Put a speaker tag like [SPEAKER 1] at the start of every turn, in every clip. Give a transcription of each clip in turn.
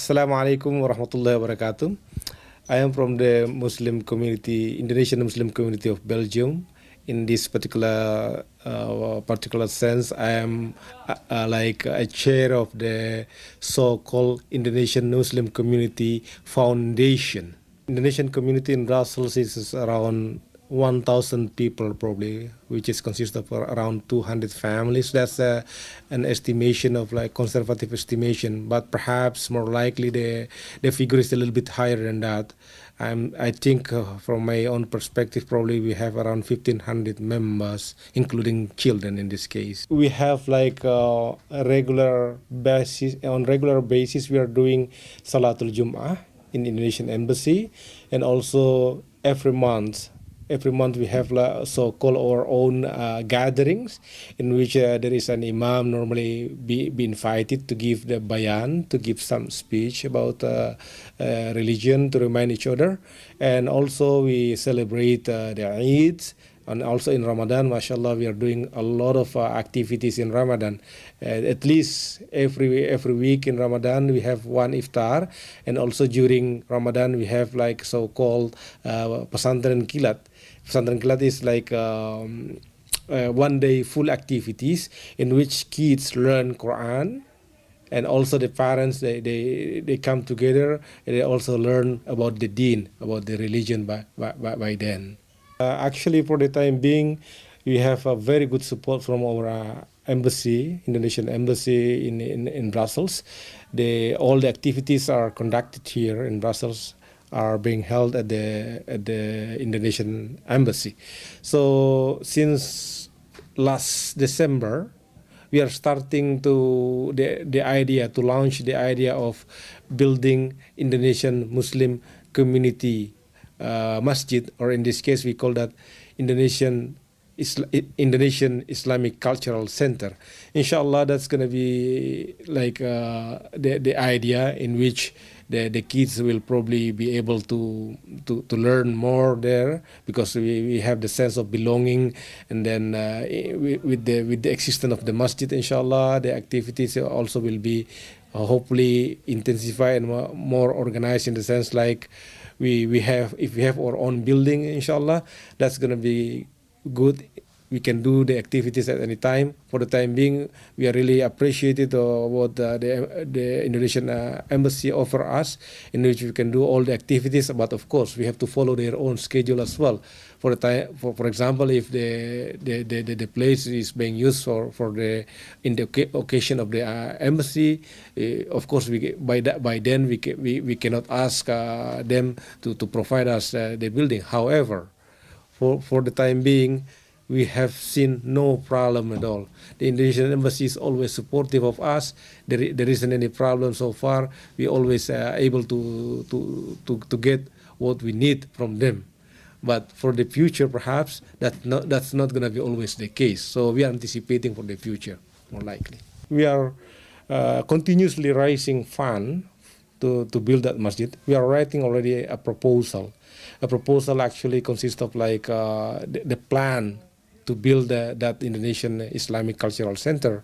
[SPEAKER 1] Assalamualaikum warahmatullahi wabarakatuh. I am from the Muslim community, Indonesian Muslim community of Belgium. In this particular sense, I am like a chair of the so-called Indonesian Muslim Community Foundation. Indonesian community in Brussels is around 1,000 people probably, which is consists of around 200 families. That's an estimation of like conservative estimation, but perhaps more likely the figure is a little bit higher than that. I think from my own perspective, probably we have around 1,500 members, including children in this case. We have like a regular basis. On regular basis, we are doing Salatul Jum'ah in Indonesian Embassy, and also every month we have so-called our own gatherings in which there is an imam normally be invited to give the bayan, to give some speech about religion, to remind each other. And also we celebrate the Eids. And also in Ramadan, mashallah, we are doing a lot of activities in Ramadan. At least every week in Ramadan, we have one iftar. And also during Ramadan, we have like so-called pesantren kilat. Pesantren kilat is like one day full activities in which kids learn Quran. And also the parents, they come together and they also learn about the deen, about the religion by then. Actually, for the time being, we have a very good support from our embassy, Indonesian embassy in Brussels. All the activities are conducted here in Brussels are being held at the Indonesian embassy. So since last December, we are starting to launch the idea of building Indonesian Muslim community masjid, or in this case we call that Indonesian Islamic Cultural Center. Inshallah, that's going to be like the idea in which the kids will probably be able to learn more there, because we have the sense of belonging. And then with the existence of the masjid, inshallah, the activities also will be hopefully intensified and more organized, in the sense like if we have our own building, inshallah, that's going to be good. We can do the activities at any time. For the time being, we are really appreciated what the Indonesian embassy offer us, in which we can do all the activities. But of course, we have to follow their own schedule as well. For example, if the place is being used in the occasion of the embassy, of course by then we cannot ask them to provide us the building. However, for the time being, we have seen no problem at all. The Indonesian embassy is always supportive of us. There isn't any problem so far. We always able to get what we need from them. But for the future, perhaps that's not going to be always the case. So we are anticipating for the future, more likely. We are continuously raising fund to build that masjid. We are writing already a proposal. A proposal actually consists of like the plan to build that Indonesian Islamic Cultural Center.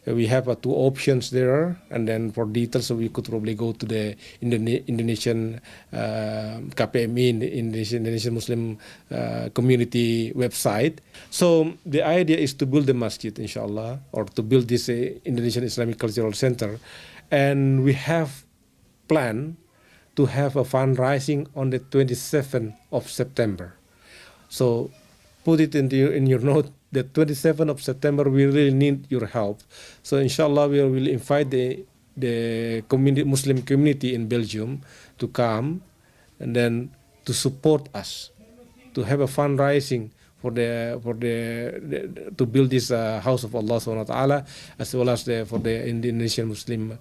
[SPEAKER 1] We have two options there, and then for details, so we could probably go to the Indonesian KPMI, Indonesian Muslim Community website. So the idea is to build the masjid, inshallah, or to build this Indonesian Islamic Cultural Center, and we have planned to have a fundraising on the 27th of September. So put it in your note, the 27th of September, we really need your help. So inshallah, we will invite the Muslim community in Belgium to come, and then to support us, to have a fundraising to build this house of Allah subhanahu wa ta'ala, as well as for the Indonesian Muslim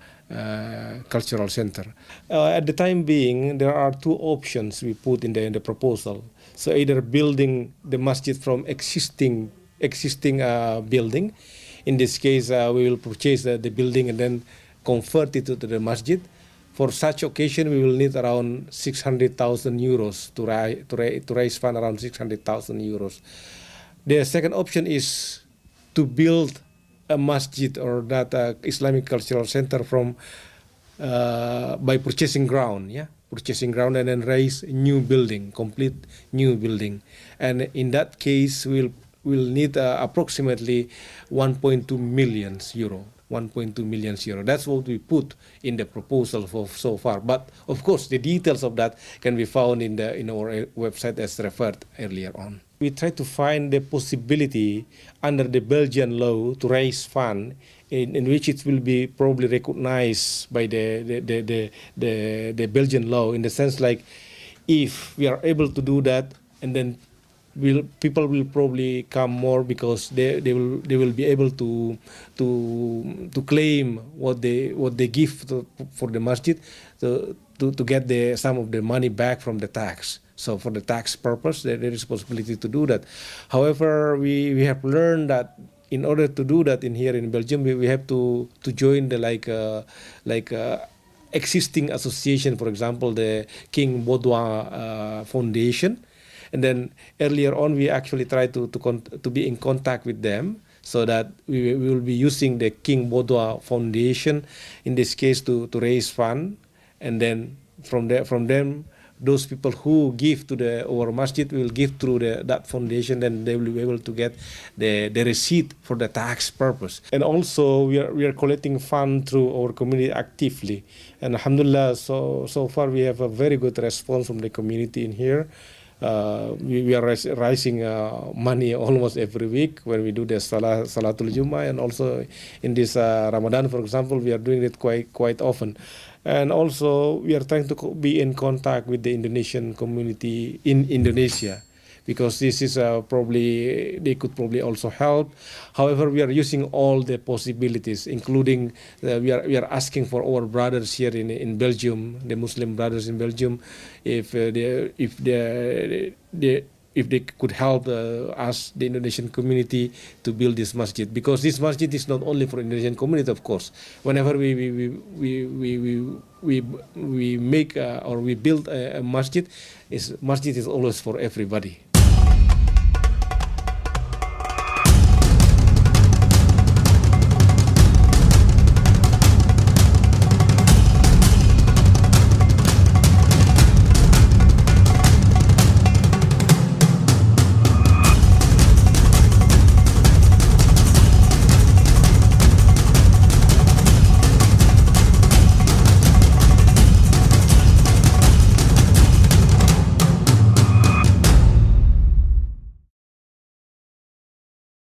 [SPEAKER 1] Cultural Center. At the time being, there are two options we put in the proposal. So either building the masjid from existing building. In this case, we will purchase the building and then convert it to the masjid. For such occasion, we will need around 600,000 euros to raise fund around 600,000 euros. The second option is to build a masjid or that Islamic Cultural Center from by purchasing ground, yeah, purchasing ground and then raise a new building, complete new building, and in that case we'll need approximately 1.2 million euro. 1.2 million euro. That's what we put in the proposal for so far. But of course, the details of that can be found in our website as referred earlier on. We try to find the possibility under the Belgian law to raise fund in which it will be probably recognized by the Belgian law, in the sense like if we are able to do that, and then people will probably come more, because they will be able to claim what they give for the masjid, to get some of the money back from the tax. So for the tax purpose, there is possibility to do that. However, we have learned that in order to do that here in Belgium, we have to join the existing association, for example, the King Baudouin Foundation. And then earlier on, we actually tried to be in contact with them, so that we will be using the King Baudouin Foundation in this case to raise fund, and then from them, those people who give to our masjid will give through that foundation, then they will be able to get the receipt for the tax purpose. And also we are collecting fund through our community actively, and alhamdulillah, so far we have a very good response from the community in here. We are raising money almost every week when we do the Salatul Jummah, and also in this Ramadan, for example, we are doing it quite often. And also we are trying to be in contact with the Indonesian community in Indonesia, because this is they could probably also help. However, we are using all the possibilities, including we are asking for our brothers here in Belgium, the Muslim brothers in Belgium, if they could help us, the Indonesian community, to build this masjid, because this masjid is not only for Indonesian community, of course. Whenever we make or we build a masjid, masjid is always for everybody.